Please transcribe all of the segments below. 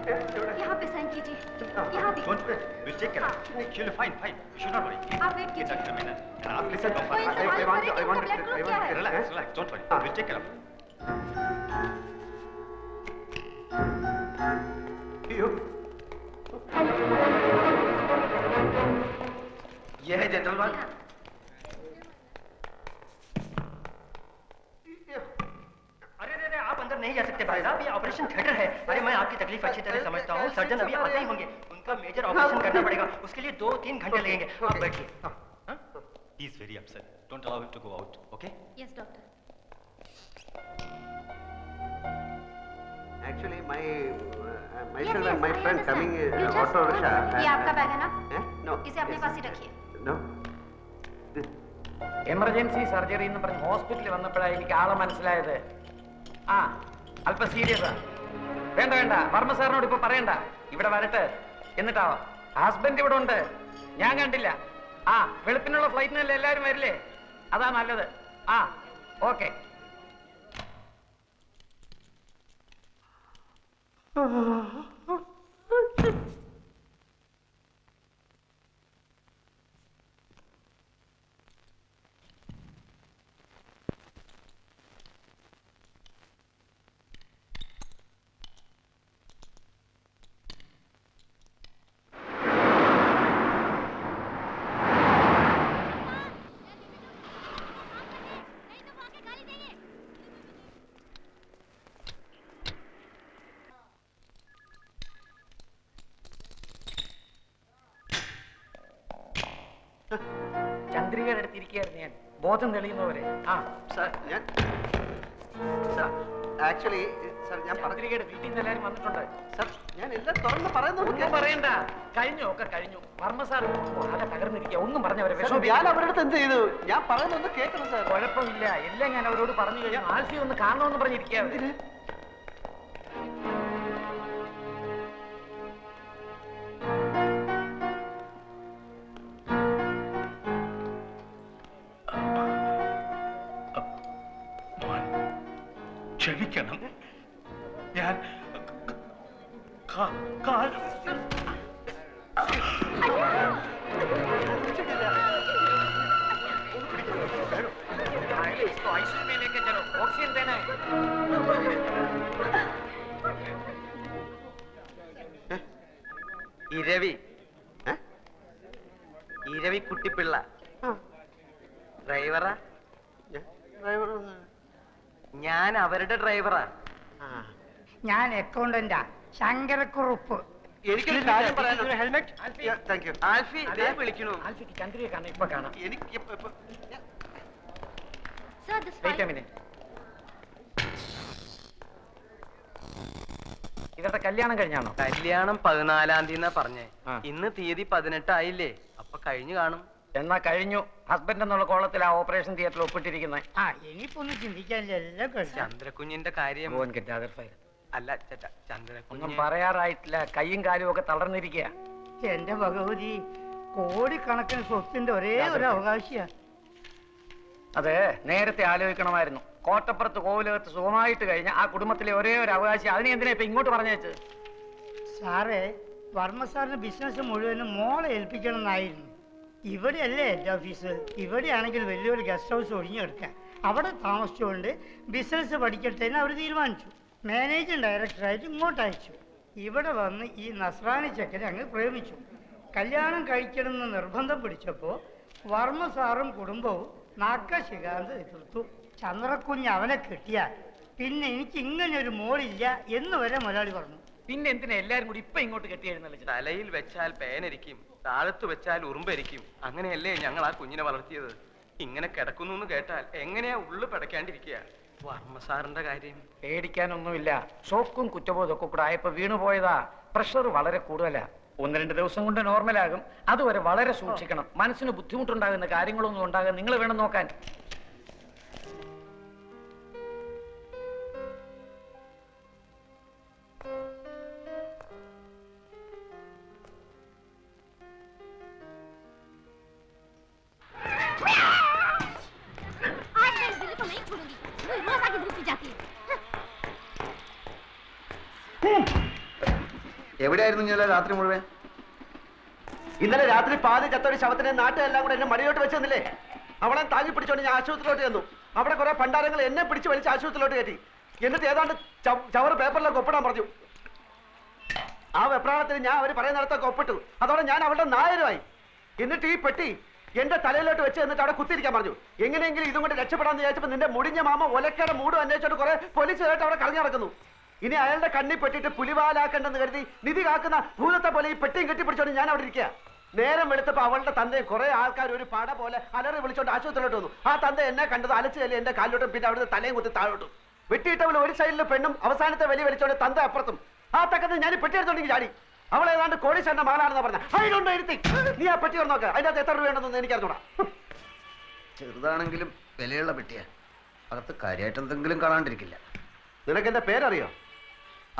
यहाँ पे साइन कीजिए, यहाँ भी। We'll take care. Fine. You should not worry. आप वेट कीजिए। Listen, I want to relax. Don't worry. We'll take care of it. ये है जेंटलमैन। अरे आप अंदर नहीं जा सकते भाई साहब, ये ऑपरेशन थिएटर है। अरे मैं आपकी तकलीफ अच्छी तरह समझता हूँ। सर्जन अभी आते ही होंगे, उनका मेजर ऑपरेशन करना पड़ेगा, उसके लिए 2-3 घंटे लगेंगे। आप बैठिए। He is very upset. Don't allow him to go out. Okay? Yes, doctor. Actually, myself and my friend coming auto rickshaw. ये आपका बैग है ना? No. इसे अपने पास ही रखिए। No. എമർജൻസി സർജറി എന്ന് പറഞ്ഞ് ഹോസ്പിറ്റലിൽ വന്നപ്പോഴാണ് എനിക്ക് ആളെ മനസ്സിലായത്. ആ അല്പം സീരിയസാ. വേണ്ട വർമ്മ സാറിനോട് ഇപ്പൊ പറയണ്ട, ഇവിടെ വരട്ടെ എന്നിട്ടാവാം. ഹസ്ബൻഡ് ഇവിടെ ഉണ്ട്, ഞാൻ കണ്ടില്ല. ആ വെളുപ്പിനുള്ള ഫ്ലൈറ്റിനല്ലേ എല്ലാവരും വരില്ലേ? അതാ നല്ലത്. ആ ഓക്കെ. ചന്ദ്രികയുടെ അടുത്തിരിക്കുകയായിരുന്നു ഞാൻ, ബോധം തെളിയുന്നവരെ. ആ സാർ ഞാൻ ആക്ച്വലി സാർ ഞാൻ ചന്ദ്രികയുടെ വീട്ടിൽ നിന്ന് എല്ലാവരും വന്നിട്ടുണ്ട്. സാർ ഞാൻ എല്ലാം തുറന്ന് പറയുന്നു. ഒന്നും പറയണ്ട, ഒക്കെ കഴിഞ്ഞു. വർമ്മ സാർ ആകെ തകർന്നിരിക്കുക. ഒന്നും പറഞ്ഞവരെ ഞാൻ അവരുടെ അടുത്ത് എന്ത് ചെയ്തു? ഞാൻ പറയുന്നൊന്ന് കേൾക്കണം സാർ. കുഴപ്പമില്ല, എല്ലാം ഞാൻ അവരോട് പറഞ്ഞു കഴിഞ്ഞു. ആൽഫി ഒന്ന് കാണണമെന്ന് പറഞ്ഞിരിക്കുക. ക്ഷമിക്കണം, ഞാൻ ഓക്സിജൻ തന്നെ. ഇരവി കുട്ടിപ്പിള്ള ഡ്രൈവറാ? ഞാൻ അവരുടെ ഡ്രൈവറാ. ഞാൻ അക്കൗണ്ടന്റാ, ശങ്കരക്കുറുപ്പ്. എനിക്കൊരു കാര്യം പറയാനുണ്ട്. ഹെൽമെറ്റ്. Thank you. ആൽഫി വിളിക്കണു. ആൽഫിക്ക് ചന്ദ്രിയെ കാണാം, ഇപ്പൊ കാണാം. എനിക്ക് Sir, this Wait a minute. ഇവരുടെ കല്യാണം കഴിഞ്ഞാണോ? കല്യാണം 14-ാം തീയതി പറഞ്ഞേ. ഇന്ന് തീയതി 18 ആയില്ലേ? അപ്പൊ കഴിഞ്ഞു കാണും. എന്നാ കഴിഞ്ഞു. ഹസ്ബൻഡ് എന്നുള്ള കോളത്തിൽ ആ ഓപ്പറേഷൻ തിയേറ്ററിൽ ഒപ്പിട്ടിരിക്കുന്നത്. ആ ഇനിയിപ്പോ ഒന്നും ചിന്തിക്കാനില്ല, എല്ലാം കഴിഞ്ഞു. ചന്ദ്രകുഞ്ഞിന്റെ കാര്യം അല്ല ചേട്ടാ, ഒന്നും ചന്ദ്രകുഞ്ഞ് പറയാറായിട്ടില്ല. കൈയും കാലും ഒക്കെ തളർന്നിരിക്കുക. എന്റെ ഭഗവതി, കോടിക്കണക്കിന് സ്വത്തിന്റെ ഒരേ ഒരു അവകാശിയാ. അത് നേരത്തെ ആലോചിക്കണമായിരുന്നു. കോട്ടപ്പുറത്ത് കോവിലകത്ത് സുഖമായിട്ട് കഴിഞ്ഞ ആ കുടുംബത്തിലെ ഒരേ ഒരു അവകാശി, അതിനെ എന്തിനാ ഇപ്പൊ ഇങ്ങോട്ട് പറഞ്ഞേച്ച്? സാറേ, വർമ്മ സാറിന് ബിസിനസ് മുഴുവനും മോളെ ഏൽപ്പിക്കണം എന്നായിരുന്നു. ഇവിടെയല്ലേ എൻ്റെ ഓഫീസ്. ഇവിടെയാണെങ്കിൽ വലിയൊരു ഗസ്റ്റ് ഹൗസ് ഒഴിഞ്ഞെടുക്കാൻ, അവിടെ താമസിച്ചുകൊണ്ട് ബിസിനസ് പഠിക്കട്ടെ എന്ന് അവർ തീരുമാനിച്ചു. മാനേജിങ് ഡയറക്ടറായിട്ട് ഇങ്ങോട്ട് അയച്ചു. ഇവിടെ വന്ന് ഈ നസ്രാണി ചെക്കനെ അങ്ങ് പ്രേമിച്ചു. കല്യാണം കഴിക്കണമെന്ന് നിർബന്ധം പിടിച്ചപ്പോൾ വർമ്മ സാറും കുടുംബവും നാക്കശികാന്ത് എതിർത്തു. ചന്ദ്രക്കുഞ്ഞ് അവനെ കിട്ടിയാൽ പിന്നെ എനിക്ക് ഇങ്ങനെ ഒരു മോളില്ല എന്ന് വരെ മുതലാളി പറഞ്ഞു. പിന്നെ എന്തിനാ എല്ലാരും കൂടി ഇപ്പൊ ഇങ്ങോട്ട് കെട്ടിയായിരുന്നല്ലോ? തലയിൽ വെച്ചാൽ പേനരിക്കും, താഴത്ത് വെച്ചാൽ ഉറുമ്പരിക്കും. അങ്ങനെയല്ലേ ഞങ്ങൾ ആ കുഞ്ഞിനെ വളർത്തിയത്. ഇങ്ങനെ കിടക്കുന്നു എന്ന് കേട്ടാൽ എങ്ങനെയാ ഉള്ളു പിടയ്ക്കാണ്ടിരിക്കുക? വർമ്മ സാറിന്റെ കാര്യം പേടിക്കാനൊന്നുമില്ല. ഷോക്കും കുറ്റബോധമൊക്കെ കൂടെ ആയപ്പോ വീണുപോയതാ. പ്രഷർ വളരെ കൂടുതലാ. 1-2 ദിവസം കൊണ്ട് നോർമലാകും. അതുവരെ വളരെ സൂക്ഷിക്കണം. മനസ്സിന് ബുദ്ധിമുട്ടുണ്ടാകുന്ന കാര്യങ്ങളൊന്നും ഉണ്ടാകാൻ നിങ്ങൾ വേണം നോക്കാൻ. എവിടെയായിരുന്നു ഇന്നലെ രാത്രി മുഴുവൻ? ഇന്നലെ രാത്രി പാതി ചത്തൊരു ശവത്തിനെ നാട്ടുകാരെല്ലാം കൂടെ എന്നെ മടിയോട്ട് വെച്ചെന്നില്ലേ? അവളെ താങ്ങി പിടിച്ചോണ്ട് ഞാൻ ആശുപത്രിയിലോട്ട് ചെന്നു. അവിടെ കുറെ പണ്ടാരങ്ങൾ എന്നെ പിടിച്ച് വലിച്ച് ആശുപത്രിയിലോട്ട് കയറ്റി. എന്നിട്ട് ഏതാണ്ട് ചവറ് പേപ്പറിലൊക്കെ ഒപ്പിടാൻ പറഞ്ഞു. ആ വെപ്രാളത്തിൽ ഞാൻ അവർ പറയുന്നിടത്തൊക്കെ ഒപ്പിട്ടു. അതോടെ ഞാൻ അവളുടെ നായരുമായി. എന്നിട്ട് ഈ പെട്ടി എന്റെ തലയിലോട്ട് വെച്ച് എന്നിട്ട് അവിടെ കുത്തിരിക്കാൻ പറഞ്ഞു. എങ്ങനെയെങ്കിലും ഇതും കൊണ്ട് രക്ഷപ്പെടാന്ന് വിചാരിച്ചപ്പോൾ നിന്റെ മുടിഞ്ഞ മാമ ഒലക്കയുടെ മൂടും അന്വേഷിച്ചോട്ട് കുറെ പോലീസുകാരായിട്ട് അവിടെ കളഞ്ഞു നടക്കുന്നു. ഇനി അയാളുടെ കണ്ണിൽ പെട്ടിട്ട് പുലിവാലാക്കണ്ടെന്ന് കരുതി നിധി കാക്കുന്ന ഭൂതത്തെ പോലെ ഈ പെട്ടിയും കെട്ടിപ്പിടിച്ചോണ്ട് ഞാൻ അവിടെ ഇരിക്കുക. നേരം വെളുത്തപ്പോൾ അവളുടെ തന്തയെ കുറെ ആൾക്കാർ ഒരു പട പോലെ അലറി വിളിച്ചോണ്ട് ആശുപത്രിയിലോട്ട് വന്നു. ആ തന്ത എന്നെ കണ്ടത് അലച്ചു ചെല്ലി എന്റെ കാലിലോട്ടും പിന്നെ അവിടുത്തെ തലയും കുത്തി താഴോട്ടും. വെട്ടിയിട്ടവൾ ഒരു സൈഡിലെ പെണ്ണും അവസാനത്തെ വലിയ വലിച്ചോണ്ട് തന്ത അപ്പുറത്തും. ആ തക്കത്തിൽ ഞാൻ പെട്ടി എടുത്തോണ്ടെങ്കിൽ ചാടി. അവൾ ഏതാണ്ട് കോടീശ്വരന്റെ മകളാണെന്ന് പറഞ്ഞ അതിലുണ്ടോ ഇരുത്തി. നീ ആ പെട്ടി നോക്ക, അതിന്റെ അകത്ത് എത്ര രൂപയുണ്ടെന്ന് എനിക്ക് അറിഞ്ഞൂടാ. ചെറുതാണെങ്കിലും വിലയുള്ള പെട്ടിയാ. അകത്ത് കാര്യമായിട്ട് എന്തെങ്കിലും കാണാണ്ടിരിക്കില്ല. നിനക്ക് എന്റെ പേരറിയോ?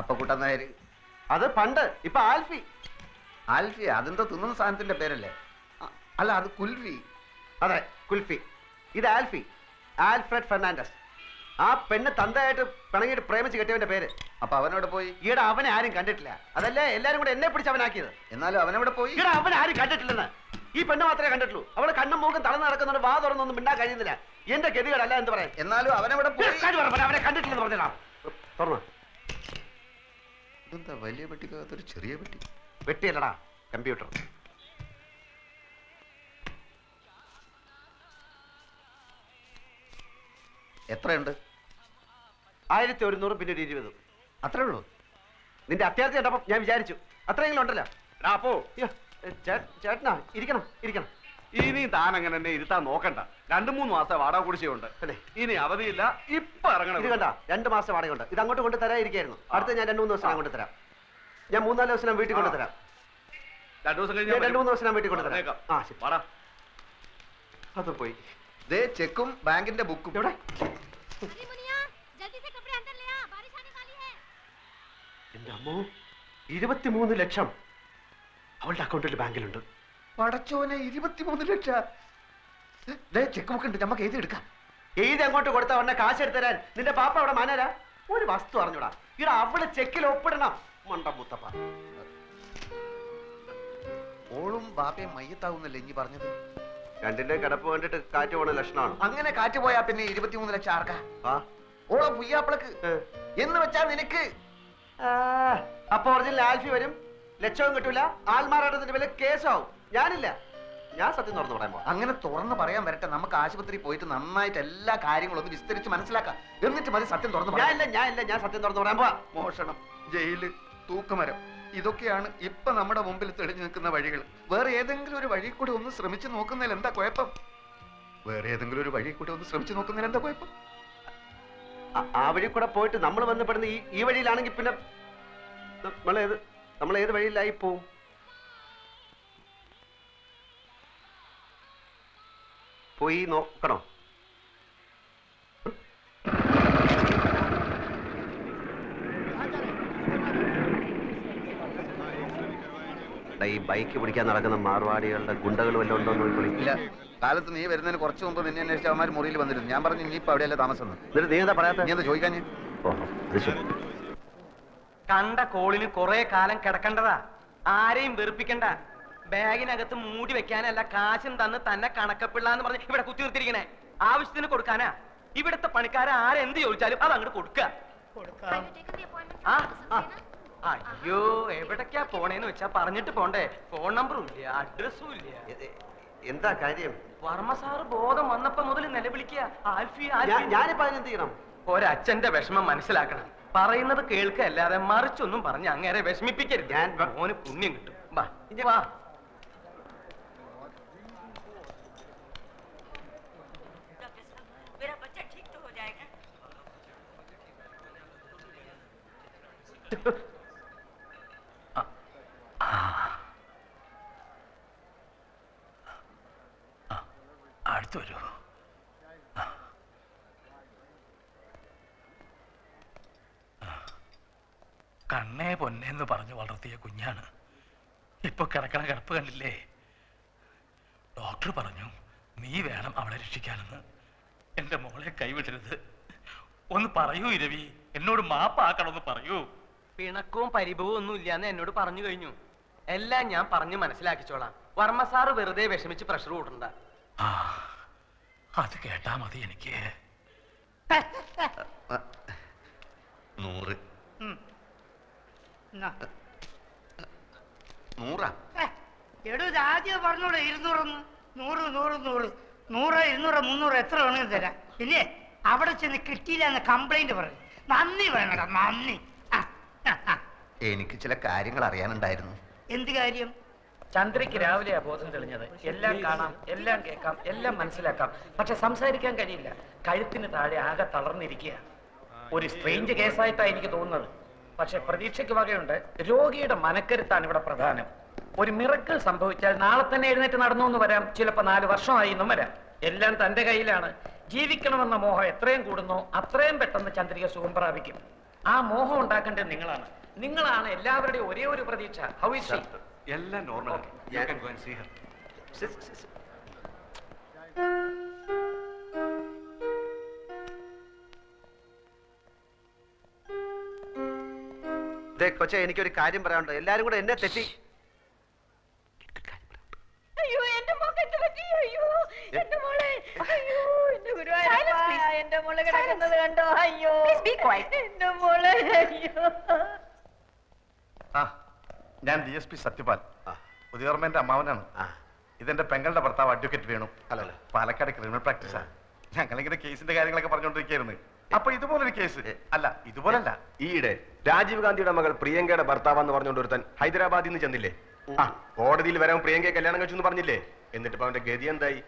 അപ്പക്കുട്ടൻ നായർ. അത് പണ്ട്, ഇപ്പൊ ആൽഫി. ആൽഫി അതെന്തോ തിന്നുന്ന സാധനത്തിന്റെ പേരല്ലേ? അല്ല, അത് കുൽഫി. അതെ, കുൽഫി. ഇത് ആൽഫി, ആൽഫ്രഡ് ഫെർണാണ്ടസ്. ആ പെണ്ണ് തന്തയായിട്ട് പിണങ്ങിയിട്ട് പ്രേമിച്ച് കെട്ടിയവന്റെ പേര്. അപ്പൊ അവനോട് പോയി? ഈടെ അവനെ ആരും കണ്ടിട്ടില്ല. അതല്ലേ എല്ലാരും കൂടെ എന്നെ പിടിച്ച് അവനാക്കിയത്. എന്നാലും അവനവിടെ പോയി? ഈടെ അവനെ ആരും കണ്ടിട്ടില്ലെന്ന്. ഈ പെണ്ണ് മാത്രമേ കണ്ടിട്ടുള്ളൂ. അവള് കണ്ണും മൂക്കും തളർന്ന് നടക്കുന്നവന് വാ തുറന്നൊന്നും മിണ്ടാൻ കഴിയുന്നില്ല. എന്റെ ഗതികളല്ല എന്ത് പറയാൻ. എന്നാലും അവനവിടെ പോയി? അവനെ കണ്ടിട്ടില്ലെന്ന് പറഞ്ഞാ തുറന്നു. ഇതെന്താ വലിയ പെട്ടിക്കകത്തൊരു ചെറിയ പെട്ടി? വെട്ടിയല്ലടാ, കമ്പ്യൂട്ടർ. എത്രയുണ്ട്? 1100 പിന്നെ 20. അത്രേ ഉള്ളൂ? നിന്റെ അത്യാവശ്യം കണ്ടപ്പോ ഞാൻ വിചാരിച്ചു അത്രയെങ്കിലും ഉണ്ടല്ലോ. അപ്പോ ചേട്ടനാ, ഇരിക്കണം ഇരിക്കണം. ഇനി താൻ അങ്ങനെ എന്നെ ഇരുത്താൻ നോക്കണ്ട. 2-3 മാസം വാടക കുടിശ്ശിയുണ്ട്. ഇനി അവധിയില്ല. ഇപ്പൊ ഇറങ്ങണം. ഇത് കണ്ട, 2 മാസം വാടകയുണ്ട്. ഇത് അങ്ങോട്ട് കൊണ്ട് തരാതിരിക്കായിരുന്നു. അടുത്ത ഞാൻ 2-3 ദിവസം കൊണ്ട് തരാം. ഞാൻ 3-4 ദിവസം വീട്ടിൽ കൊണ്ട് തരാം. 2 ദിവസം കഴിഞ്ഞ് 2-3 ദിവസം വീട്ടിൽ കൊണ്ട് തരാം. ആ ശരി, വാടാ. അത് പോയി. ദേ ചെക്കും ബാങ്കിന്റെ ബുക്കും. എവിടെ? എന്റെ അമ്മോ, 23 ലക്ഷം അവളുടെ അക്കൗണ്ടിൽ ബാങ്കിലുണ്ട്. പടച്ചോനെ, 23 ലക്ഷം. ചെക്ക് ബുക്ക് ഉണ്ട്, നമുക്ക് എഴുതി എടുക്കാം. എഴുതി അങ്ങോട്ട് കൊടുത്ത ഉടനെ കാശ് എടുത്ത് തരാൻ നിന്റെ പാപ്പ അവിടെ മാനരാ? ഒരു വസ്തു അറിഞ്ഞൂടാ. ഇവിടെ അവള് ചെക്കിൽ ഒപ്പിടണം. മണ്ട മുത്തപ്പ. ഓളും ബാപ്പയും മയ്യത്താവുന്നല്ലേ ഇനി പറഞ്ഞത്? രണ്ടിന്റെ കിടപ്പ് കണ്ടിട്ട് കാറ്റ് പോണ ലക്ഷണമാണ്. അങ്ങനെ കാറ്റ് പോയാ പിന്നെ 23 ലക്ഷം ആർക്കാ? ഓളോ പുയ്യാപ്പിളക്ക് എന്ന് വെച്ചാ നിനക്ക്. അപ്പൊ ഒറിജിനൽ ആൽഫി വരും, ലക്ഷവും കിട്ടൂല, ആൾമാറാട്ടത്തിന്റെ പേരിൽ കേസാവും. ഞാനില്ല, ഞാൻ സത്യം തുറന്നു പറയാൻ പോവാ. അങ്ങനെ തുറന്ന് പറയാൻ വരട്ടെ. നമുക്ക് ആശുപത്രി പോയിട്ട് നന്നായിട്ട് എല്ലാ കാര്യങ്ങളും ഒന്ന് വിസ്തരിച്ച് മനസ്സിലാക്കാം. എന്നിട്ട് മതി സത്യം തുറന്നു പറയാൻ. ഞാൻ സത്യം തുറന്നു പറയാൻ പോവാ. മോഷണം, ജയില്, തൂക്കുമരം, ഇതൊക്കെയാണ് ഇപ്പൊ നമ്മുടെ മുമ്പിൽ തെളിഞ്ഞു നിൽക്കുന്ന വഴികൾ. വേറെ ഏതെങ്കിലും ഒരു വഴി കൂടി ഒന്ന് ശ്രമിച്ചു നോക്കുന്നതിൽ എന്താ കുഴപ്പം? വേറെ ഏതെങ്കിലും ഒരു വഴി കൂടി ഒന്ന് ശ്രമിച്ചു നോക്കുന്നതിൽ എന്താ കുഴപ്പം? ആ വഴി കൂടെ പോയിട്ട് നമ്മൾ ബന്ധപ്പെടുന്ന ഈ വഴിയിലാണെങ്കിൽ പിന്നെ നമ്മൾ ഏത് വഴിയിലായി പോവും? പോയി നോക്കണോ? ഈ ബൈക്ക് പിടിക്കാൻ നടക്കുന്ന മാർവാടികളുടെ ഗുണ്ടകൾ വല്ലതും ഉണ്ടോ നോക്കിക്കൊള്ളി. ഇല്ല, കാലത്ത് നീ വരുന്നതിന് കുറച്ച് മുമ്പ് നിന്നെ അന്വേഷിച്ച അവന്മാർ മുറിയിൽ വന്നിരുന്നു. ഞാൻ പറഞ്ഞു ഇനിയിപ്പോ അവിടെയല്ലേ താമസം. എന്നിട്ട് നീ എന്താ പറയാത്ത? നീ എന്താ ചോദിക്കാൻ? കണ്ട കോളിന് കുറെ കാലം കിടക്കണ്ടതാ. ആരെയും വെറുപ്പിക്കണ്ട. ബാഗിനകത്ത് മൂടി വെക്കാനല്ല, കാശും തന്ന് തന്നെ കണക്കപ്പിള്ള എന്ന് പറഞ്ഞ് ഇവിടെ കുത്തി നിർത്തിയിരിക്കണേ. ആവശ്യത്തിന് കൊടുക്കാനാ. ഇവിടുത്തെ പണിക്കാരെ ആരെന്ത് ചോദിച്ചാലും അത് അങ്ങോട്ട് കൊടുക്കുക. അയ്യോ, എവിടേക്കാ പോണേന്ന് വെച്ചാ പറഞ്ഞിട്ട് പോണ്ടേ. ഫോൺ നമ്പറും ഇല്ല, അഡ്രസ്സും ഇല്ല. എന്താ കാര്യം? വർമ്മ സാറ് ബോധം വന്നപ്പോ മുതൽ നിലവിളിക്കുക. ഞാനിപ്പോ അതിനെന്ത് ചെയ്യണം? ഒരച്ഛന്റെ വിഷമം മനസ്സിലാക്കണം. പറയുന്നത് കേൾക്കല്ലാതെ മറിച്ചൊന്നും പറഞ്ഞ് അങ്ങേരെ വിഷമിപ്പിക്കരുത്. ഞാൻ മോന് പുണ്യം കിട്ടും. വാ. അടുത്ത് വരൂ. കണ്ണേ പൊന്നേന്ന് പറഞ്ഞു വളർത്തിയ കുഞ്ഞാണ്. ഇപ്പൊ കിടക്കണ കിടപ്പ് കണ്ടില്ലേ? ഡോക്ടർ പറഞ്ഞു നീ വേണം അവളെ രക്ഷിക്കാനെന്ന്. എന്റെ മോളെ കൈവിടരുത്. ഒന്ന് പറയൂ ഇരവി, എന്നോട് മാപ്പാക്കണമെന്ന് പറയൂ. പിണക്കവും പരിഭവവും ഒന്നും ഇല്ലാന്ന് എന്നോട് പറഞ്ഞു കഴിഞ്ഞു. എല്ലാം ഞാൻ പറഞ്ഞു മനസ്സിലാക്കിച്ചോളാം. വർമ്മ സാറ് വെറുതെ വിഷമിച്ച് പ്രഷർ കൂട്ടണ്ട. ആ അത് കേട്ടാ മതി എനിക്ക്. 100. എന്നാ. 100? എടോ ഇത് ആദ്യം പറഞ്ഞോളൂ 200. 100 100 100 100 200 300 എത്ര വേണമെങ്കിലും തരാം. ഇല്ലേ അവിടെ ചെന്ന് കിട്ടിയില്ല എന്ന് കംപ്ലൈന്റ് പറയും. നന്ദി വേണടാ, നന്ദി. എനിക്ക് ചില കാര്യങ്ങൾ അറിയാനുണ്ടായിരുന്നു. എന്ത് കാര്യം? ചന്ദ്രയ്ക്ക് രാവിലെയാ ബോധം തെളിഞ്ഞത്. എല്ലാം കാണാം, എല്ലാം കേൾക്കാം, എല്ലാം മനസ്സിലാക്കാം, പക്ഷെ സംസാരിക്കാൻ കഴിയില്ല. കഴുത്തിന് താഴെ ആകെ തളർന്നിരിക്കുക. ഒരു സ്ട്രേഞ്ച് കേസായിട്ടാണ് എനിക്ക് തോന്നുന്നത്. പക്ഷെ പ്രതീക്ഷയ്ക്ക് വകയുണ്ട്. രോഗിയുടെ മനക്കരുത്താണ് ഇവിടെ പ്രധാനം. ഒരു മിറക്കിൾ സംഭവിച്ചാൽ നാളെ തന്നെ എഴുന്നേറ്റ് നടന്നു എന്ന് വരാം, ചിലപ്പോൾ 4 വർഷമായി എന്നും വരാം. എല്ലാം തന്റെ കയ്യിലാണ്. ജീവിക്കണമെന്ന മോഹം എത്രയും കൂടുന്നോ അത്രയും പെട്ടെന്ന് ചന്ദ്രിക സുഖം പ്രാപിക്കും. ആ മോഹം ഉണ്ടാക്കേണ്ടത് നിങ്ങളാണ്. നിങ്ങളാണ് എല്ലാവരുടെയും ഒരേ ഒരു പ്രതീക്ഷ. How is she? എല്ലാം നോർമൽ. കൊച്ചെ എനിക്കൊരു കാര്യം പറയാനുണ്ട്. എല്ലാരും കൂടെ എന്നെ തെറ്റി. അയ്യോ എന്റെ മോൾക്ക് എന്ത് പറ്റി? അയ്യോ എന്റെ മോളെ, അയ്യോ എന്റെ ഗുരുവായൂരപ്പ, എന്റെ മോളെ കിടക്കുന്നത് കണ്ടോ? അയ്യോ എന്റെ മോളെ, അയ്യോ. ഞാൻ DSP സത്യപാൽ, പുതിയോർമ്മന്റെ അമ്മാവനാണ്. ഇതെന്റെ പെങ്ങളുടെ ഭർത്താവ് അഡ്വക്കേറ്റ് വേണു. പാലക്കാട് ക്രിമിനൽ പ്രാക്ടീസാ. ഞങ്ങളിങ്ങനെ കേസിന്റെ കാര്യങ്ങളൊക്കെ പറഞ്ഞുകൊണ്ടിരിക്കുകയായിരുന്നു. അപ്പൊ ഇതുപോലൊരു കേസ് അല്ല, ഇതുപോലല്ല. ഈയിടെ രാജീവ് ഗാന്ധിയുടെ മകൾ പ്രിയങ്കയുടെ ഭർത്താവെന്ന് പറഞ്ഞുകൊണ്ട് ഒരുത്തൻ ഹൈദരാബാദിൽ നിന്ന് ചെന്നില്ലേ? കോടതിയിൽ വരാൻ പ്രിയങ്കയെ കല്യാണം കഴിച്ചു എന്ന് പറഞ്ഞില്ലേ? എന്നിട്ട് അവന്റെ ഗതി എന്തായി?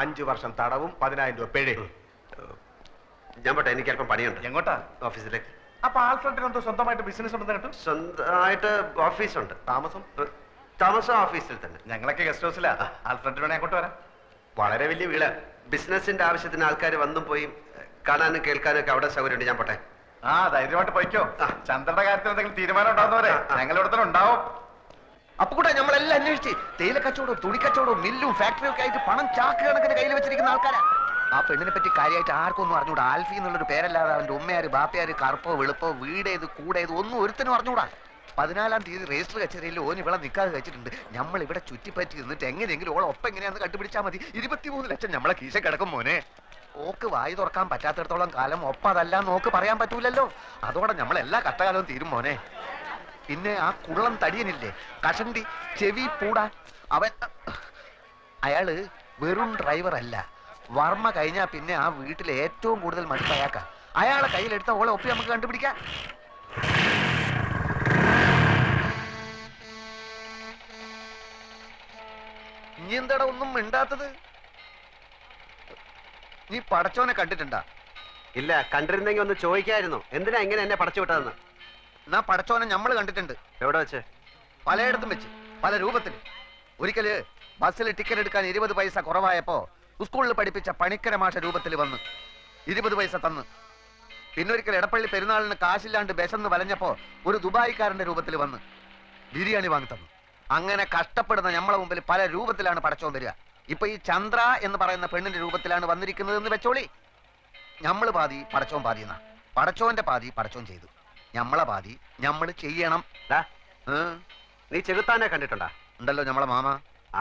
5 വർഷം തടവും 10,000 രൂപ പിഴ. ഞാൻ പോട്ടെ, എനിക്ക് അല്പം പണിയുണ്ട്. എങ്ങോട്ടാ? ഓഫീസിലേക്ക്. അപ്പൊ ആൽഫ്രണ്ടിന് എന്തോ സ്വന്തമായിട്ട് ബിസിനസ് ഉണ്ടെന്ന് കേട്ടു. സ്വന്തമായിട്ട് ഓഫീസുണ്ട്. താമസം ഓഫീസിൽ തന്നെ. ഞങ്ങളൊക്കെ ഗസ്റ്റ് ഹൗസിലാ. ആൽഫ്രണ്ടിന് വേണേ അങ്ങോട്ട് വരാം. വളരെ വലിയ വീട്. ബിസിനസിന്റെ ആവശ്യത്തിന് ആൾക്കാർ വന്നും പോയി കാണാനും കേൾക്കാനും ഒക്കെ അവിടെ സൗകര്യമുണ്ട്. ഞാൻ പോട്ടെ. ധൈര്യമായിട്ട് പോയിക്കോ. ചന്ദ്രന്റെ കാര്യത്തിൽ എന്തെങ്കിലും തീരുമാനം ഉണ്ടാകുന്നവരെ ഞങ്ങൾ ഇവിടെ തന്നെ ഉണ്ടാവും. അപ്പൊ കൂടെ നമ്മളെല്ലാം അന്വേഷിച്ച് തേയില കച്ചവടവും തുണി കച്ചവടവും മില്ലും ഫാക്ടറിയും ഒക്കെ ആയിട്ട് പണം ചാക്ക് കണക്കിന് കയ്യിൽ വെച്ചിരിക്കുന്ന ആൾക്കാരാ. ആ പെണ്ണിനെ പറ്റി കാര്യമായിട്ട് ആർക്കൊന്നും അറിഞ്ഞൂടാ. ആൽഫി എന്നുള്ളൊരു പേരല്ലാതെ അവന്റെ ഉമ്മയാര് ബാപ്പയാര് കറുപ്പോ വെളുപ്പോ വീടേത് കൂടേത് ഒന്നും ഒരുത്തനും അറിഞ്ഞൂടാ. 14-ാം തീയതി രജിസ്റ്റർ കച്ചേരിയിൽ ഓൻ ഇവിടെ നിൽക്കാതെ വെച്ചിട്ടുണ്ട്. നമ്മൾ ഇവിടെ ചുറ്റിപ്പറ്റി നിന്നിട്ട് എങ്ങനെയെങ്കിലും ഓളെ ഒപ്പം എങ്ങനെയാന്ന് കണ്ടുപിടിച്ചാൽ മതി. 23 ലക്ഷം നമ്മളെ കീശ കിടക്കും മോനെ. ഓക്ക് വായി തുറക്കാൻ പറ്റാത്തിടത്തോളം കാലം ഒപ്പം അതല്ല നോക്ക് പറയാൻ പറ്റൂലല്ലോ. അതോടെ നമ്മളെല്ലാ കഷ്ടകാലവും തീരും മോനെ. പിന്നെ ആ കുള്ളം തടിയനില്ലേ, കഷണ്ടി ചെവി പൂടാ, അവൻ അയാള് വെറും ഡ്രൈവർ അല്ല. വർമ്മ കഴിഞ്ഞാ പിന്നെ ആ വീട്ടിലെ ഏറ്റവും കൂടുതൽ മടുപ്പ് അയാൾക്കാ. അയാളെ കയ്യിലെടുത്ത ഓളെ ഒപ്പി നമുക്ക് കണ്ടുപിടിക്കാം. ഇനി എന്താടാ ഒന്നും മിണ്ടാത്തത്? നീ പടച്ചോനെ കണ്ടിട്ടുണ്ടാ? ഇല്ല, കണ്ടിരുന്നെങ്കിൽ ഒന്ന് ചോദിക്കായിരുന്നു. എന്തിനാ ഇങ്ങനെ എന്നെ പടച്ചു വിട്ടതെന്ന്. എന്നാ പടച്ചോനെ നമ്മൾ കണ്ടിട്ടുണ്ട്. എവിടെ വെച്ച്? പലയിടത്തും വെച്ച്, പല രൂപത്തിൽ. ഒരിക്കല് ബസ്സിൽ ടിക്കറ്റ് എടുക്കാൻ 20 പൈസ കുറവായപ്പോ സ്കൂളിൽ പഠിപ്പിച്ച പണിക്കര മാഷ രൂപത്തിൽ വന്ന് 20 പൈസ തന്ന്. പിന്നൊരിക്കൽ എടപ്പള്ളി പെരുന്നാളിന് കാശില്ലാണ്ട് വിശന്ന് വലഞ്ഞപ്പോ ഒരു ദുബായിക്കാരന്റെ രൂപത്തിൽ വന്ന് ബിരിയാണി വാങ്ങി തന്നു. അങ്ങനെ കഷ്ടപ്പെടുന്ന നമ്മളെ മുമ്പിൽ പല രൂപത്തിലാണ് പടച്ചോൻ വരിക. ഇപ്പൊ ഈ ചന്ദ്ര എന്ന് പറയുന്ന പെണ്ണിന്റെ രൂപത്തിലാണ് വന്നിരിക്കുന്നത് എന്ന് വെച്ചോളി. ഞമ്മള് പാതി പടച്ചോൻ പാതി എന്നാ. പടച്ചോന്റെ പാതി പടച്ചോൻ ചെയ്തു, ഞമ്മളെ പാതി ഞമ്മള് ചെയ്യണം. നീ ചെകുത്താനെ കണ്ടിട്ടുണ്ടാ? ഉണ്ടല്ലോ ഞമ്മളെ മാമ.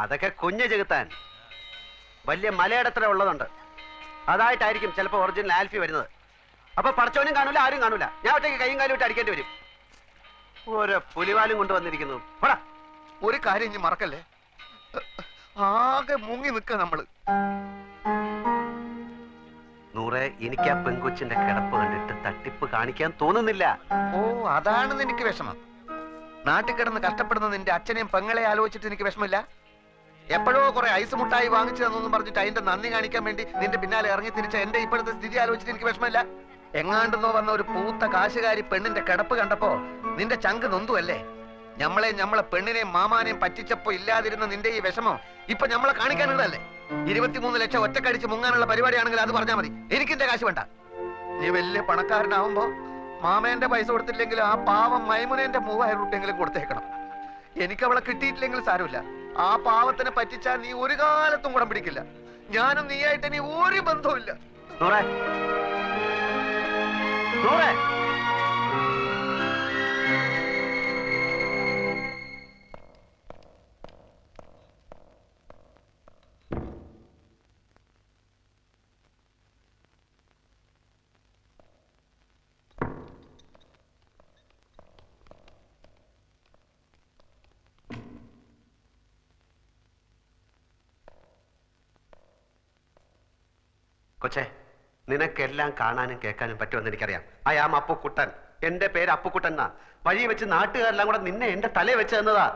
അതൊക്കെ കുഞ്ഞ് ചെകുത്താൻ. വലിയ മലയിടത്ര ഉള്ളതുണ്ട്. അതായിട്ടായിരിക്കും ചിലപ്പോ ഒറിജിനൽ ആൽഫി വരുന്നത്. അപ്പൊ പടച്ചോനും കാണൂല, ആരും കാണൂല. ഞാൻ ഒറ്റയ്ക്ക് കൈയും കാലും ഇട്ട് അടിക്കേണ്ടി വരും. ഓരോ പുലിവാലും കൊണ്ടുവന്നിരിക്കുന്നു. ഒരു കാര്യം ഇനി മറക്കല്ലേ, ആകെ മുങ്ങി നിൽക്കുക നമ്മള്. നൂറെ, എനിക്ക് ആ പെങ്കൊച്ചിന്റെ കിടപ്പ് കണ്ടിട്ട് തട്ടിപ്പ് കാണിക്കാൻ തോന്നുന്നില്ല. ഓ, അതാണ് എനിക്ക് വിഷമം. നാട്ടിൽ കിടന്ന് കഷ്ടപ്പെടുന്ന നിന്റെ അച്ഛനെയും പെങ്ങളെ ആലോചിച്ചിട്ട് എനിക്ക് വിഷമില്ല. എപ്പോഴോ കുറെ ഐസ് മുട്ടായി വാങ്ങിച്ചു തന്നൊന്നും പറഞ്ഞിട്ട് അതിന്റെ നന്ദി കാണിക്കാൻ വേണ്ടി നിന്റെ പിന്നാലെ ഇറങ്ങി തിരിച്ച എന്റെ ഇപ്പോഴത്തെ സ്ഥിതി ആലോചിച്ചിട്ട് എനിക്ക് വിഷമില്ല. എങ്ങാണ്ടെന്നോ വന്ന ഒരു പൂത്ത കാശുകാരി പെണ്ണിന്റെ കിടപ്പ് കണ്ടപ്പോ നിന്റെ ചങ്ക് നൊന്തുവല്ലേ. നമ്മളെ പെണ്ണിനെയും മാമാനെയും പറ്റിച്ചപ്പോ ഇല്ലാതിരുന്ന നിന്റെ ഈ വിഷമം ഇപ്പൊ നമ്മളെ കാണിക്കാനുള്ളതല്ലേ. 23 ലക്ഷം ഒറ്റക്കടിച്ച് മുങ്ങാനുള്ള പരിപാടിയാണെങ്കിൽ അത് പറഞ്ഞാൽ മതി. എനിക്കിന്റെ കാശ് വേണ്ട. നീ വലിയ പണക്കാരനാവുമ്പോ മാമേന്റെ പൈസ കൊടുത്തില്ലെങ്കിൽ ആ പാവം മൈമുനേന്റെ 3000 രൂപയെങ്കിലും കൊടുത്തേക്കണം. എനിക്ക് അവളെ കിട്ടിയിട്ടില്ലെങ്കിൽ സാരമില്ല. ആ പാവത്തിനെ പറ്റിച്ചാൽ നീ ഒരു കാലത്തും കുടം പിടിക്കില്ല. ഞാനും നീയായിട്ട് ഇനി ഒരു ബന്ധവുമില്ല. കൊച്ചേ, നിനക്കെല്ലാം കാണാനും കേൾക്കാനും പറ്റുമെന്ന് എനിക്കറിയാം. I am Appukuttan. എന്റെ പേര് അപ്പുക്കുട്ടൻ എന്നാ. വഴി വെച്ച് നാട്ടുകാരെല്ലാം കൂടെ നിന്നെ എന്റെ തലയിൽ വെച്ച് തന്നതാ.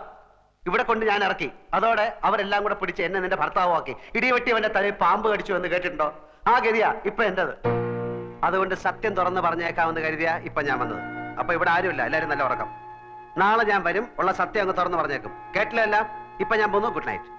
ഇവിടെ കൊണ്ട് ഞാൻ ഇറക്കി. അതോടെ അവരെല്ലാം കൂടെ പിടിച്ച് എന്നെ നിന്റെ ഭർത്താവാക്കി. ഇടിവെട്ടിയവന്റെ തലയിൽ പാമ്പ് കടിച്ചു എന്ന് കേട്ടിട്ടുണ്ടോ? ആ ഗതിയാ ഇപ്പൊ എന്റേത്. അതുകൊണ്ട് സത്യം തുറന്ന് പറഞ്ഞേക്കാമെന്ന് കരുതിയാ ഇപ്പൊ ഞാൻ വന്നത്. അപ്പൊ ഇവിടെ ആരുമില്ല, എല്ലാരും നല്ല ഉറക്കം. നാളെ ഞാൻ വരും, ഉള്ള സത്യം അങ്ങ് തുറന്ന് പറഞ്ഞേക്കും. കേട്ടില്ല എല്ലാം? ഇപ്പൊ ഞാൻ പോന്നു. Good night.